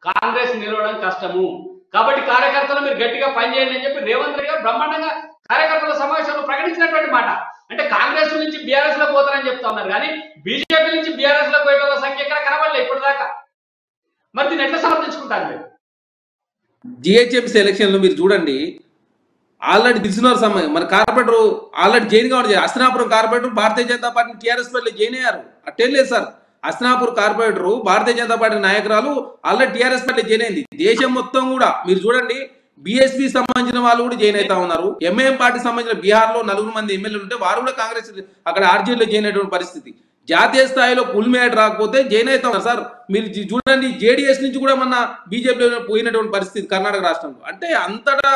కాంగ్రెస్ నిలవడం కష్టము. కాబట్టి కార్యకర్తలు మీరు గట్టిగా పనిచేయండి అని చెప్పి రేవంత్ రెడ్డి గారు బ్రహ్మాండంగా కార్యకర్తల సమావేశంలో ప్రకటించినటువంటి మాట. అంటే కాంగ్రెస్ నుంచి బీఆర్ఎస్ లో పోతారని చెప్తా ఉన్నారు కానీ బీజేపీ నుంచి బీఆర్ఎస్ లో పోయేటోళ్ళ సంఖ్య ఎక్కడ కనబడలేదు ఇప్పటిదాకా. మరి దీన్ని ఎట్లా సమర్థించుకుంటారు మీరు? జిహెచ్ఎంసీ ఎలక్షన్లో మీరు చూడండి, ఆల్రెడీ దిల్సుకున్నారు సమయం మన కార్పొరేటర్ ఆల్రెడీ జైన్ కావడం, Hastinapuram corporator Bharatiya Janata party TRS పార్టీలో జైన్ అయ్యారు. అట్టేం sir, అస్తినాపూర్ corporator Bharatiya Janata party నాయకురాలు ఆల్రెడీ టీఆర్ఎస్ పార్టీ జైన్ అయింది. దేశం మొత్తం కూడా మీరు చూడండి, బీఎస్పీ సంబంధించిన వాళ్ళు కూడా జైన్ అవుతా ఉన్నారు. ఎంఐఎం పార్టీకి సంబంధించిన బీహార్లో 4 మంది ఎమ్మెల్యేలు ఉంటే వారు కూడా కాంగ్రెస్ అక్కడ ఆర్జీలో జైన్ అయినటువంటి పరిస్థితి. జాతీయ స్థాయిలో ఫుల్ మేట్ రాకపోతే జైన్ అవుతా ఉన్నారు సార్. మీరు చూడండి, జేడీఎస్ నుంచి కూడా మన బీజేపీలో పోయినటువంటి పరిస్థితి కర్ణాటక రాష్ట్రంలో. అంటే అంతటా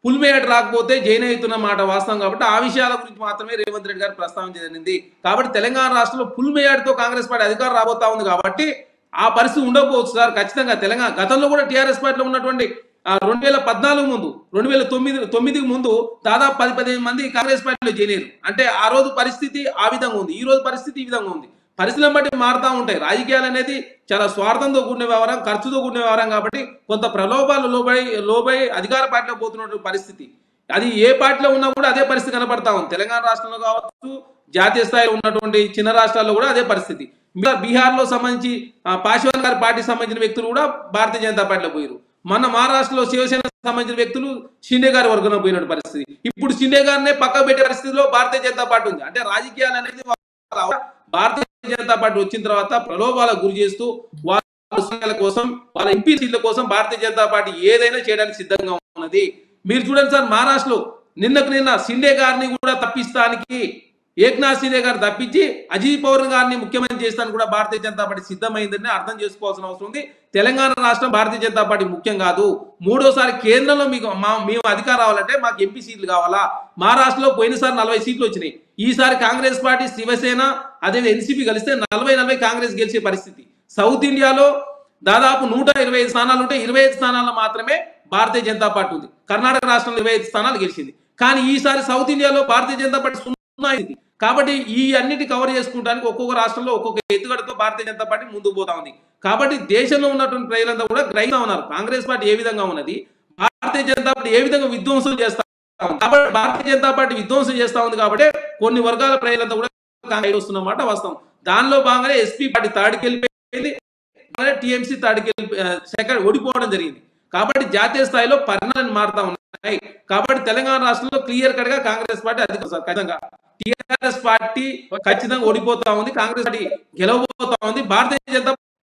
ఫుల్ మేట్ రాకపోతే జైన్ అవుతున్న మాట వాస్తవం. కాబట్టి ఆ విషయాల గురించి మాత్రమే రేవంత్ రెడ్డి గారు ప్రస్తావించడం జరిగింది. కాబట్టి తెలంగాణ రాష్ట్రంలో ఫుల్ మేట్తో కాంగ్రెస్ పార్టీ అధికారం రాబోతా ఉంది. కాబట్టి ఆ పరిస్థితి ఉండకపోవచ్చు సార్. ఖచ్చితంగా తెలంగాణ గతంలో కూడా టీఆర్ఎస్ పార్టీలో ఉన్నటువంటి 2014 ముందు 2009కి ముందు దాదాపు 10-15 మంది కాంగ్రెస్ పార్టీలో జాయిన్ అయ్యారు. అంటే ఆ రోజు పరిస్థితి ఆ విధంగా ఉంది, ఈ రోజు పరిస్థితి ఈ విధంగా ఉంది. పరిస్థితులను బట్టి మారుతూ ఉంటాయి. రాజకీయాలు అనేది చాలా స్వార్థంతో కూడిన వ్యవహారం, ఖర్చుతో కూడిన వ్యవహారం. కాబట్టి కొంత ప్రలోభాలు లోబై అధికార పార్టీలో పోతున్నటువంటి పరిస్థితి, అది ఏ పార్టీలో ఉన్నా కూడా అదే పరిస్థితి కనబడతా ఉంది. తెలంగాణ రాష్ట్రంలో కావచ్చు, జాతీయ స్థాయిలో ఉన్నటువంటి చిన్న రాష్ట్రాల్లో కూడా అదే పరిస్థితి. బీహార్లో సంబంధించి పాశ్వాన్ గారి పార్టీకి సంబంధించిన వ్యక్తులు కూడా భారతీయ జనతా పార్టీలో పోయారు. మన మహారాష్ట్రలో శివసేనకు సంబంధించిన వ్యక్తులు షిండే గారి వర్గంలో పోయిన పరిస్థితి. ఇప్పుడు షిండే గారినే పక్కకు పెట్టే పరిస్థితిలో భారతీయ జనతా పార్టీ ఉంది. అంటే రాజకీయాలు అనేది భారతీయ జనతా పార్టీ వచ్చిన తర్వాత ప్రలోభాలకు గురి చేస్తూ వాళ్ళ కోసం, వాళ్ళ ఎంపీ సీట్ల కోసం భారతీయ జనతా పార్టీ ఏదైనా చేయడానికి సిద్ధంగా ఉన్నది. మీరు చూడండి సార్, మహారాష్ట్రలో నిన్న షిండే గారిని కూడా తప్పిస్తానికి, ఏక్నాథ్ షిండే గారు తప్పించి అజిత్ పవార్ గారిని ముఖ్యమంత్రి చేస్తానికి కూడా భారతీయ జనతా పార్టీ సిద్ధమైందని అర్థం చేసుకోవాల్సిన అవసరం ఉంది. తెలంగాణ రాష్ట్రం భారతీయ జనతా పార్టీ ముఖ్యం కాదు. మూడోసారి కేంద్రంలో మేము అధికారం రావాలంటే మాకు ఎంపీ సీట్లు కావాలా. మహారాష్ట్రలో పోయినసారి 40 సీట్లు వచ్చినాయి. ఈసారి కాంగ్రెస్ పార్టీ, శివసేన అదే ఎన్సీపీ కలిస్తే 40 కాంగ్రెస్ గెలిచే పరిస్థితి. సౌత్ ఇండియాలో దాదాపు 125 స్థానాలు ఉంటే 25 స్థానాల్లో మాత్రమే భారతీయ జనతా పార్టీ ఉంది. కర్ణాటక రాష్ట్రంలో 25 స్థానాలు గెలిచింది. కానీ ఈసారి సౌత్ ఇండియాలో భారతీయ జనతా పార్టీ 0. కాబట్టి ఈ అన్నిటి కవర్ చేసుకుంటానికి ఒక్కొక్క రాష్ట్రంలో ఒక్కొక్క ఎత్తుగడతో భారతీయ జనతా పార్టీ ముందుకు పోతా ఉంది. కాబట్టి దేశంలో ఉన్నటువంటి ప్రజలంతా కూడా గ్రహిస్తూ ఉన్నారు కాంగ్రెస్ పార్టీ ఏ విధంగా ఉన్నది, భారతీయ జనతా పార్టీ ఏ విధంగా విధ్వంసం చేస్తా ఉంది. కాబట్టి భారతీయ జనతా పార్టీ విధ్వంసం చేస్తా ఉంది కాబట్టి కొన్ని వర్గాల ప్రజలంతా కూడా కాంగ్రెస్ వస్తున్నమాట వాస్తవం. దానిలో భాగంగానే ఎస్పీ పార్టీ థర్డ్కి వెళ్ళిపోయింది, టీఎంసీ థర్డ్కి సెకండ్ ఓడిపోవడం జరిగింది. కాబట్టి జాతీయ స్థాయిలో పరిణామాలు మారుతా ఉన్నాయి. కాబట్టి తెలంగాణ రాష్ట్రంలో క్లియర్ కట్ గా కాంగ్రెస్ పార్టీ ఖచ్చితంగా, టీఆర్ఎస్ పార్టీ ఖచ్చితంగా ఓడిపోతా ఉంది, కాంగ్రెస్ పార్టీ గెలవబోతా ఉంది. భారతీయ జనతా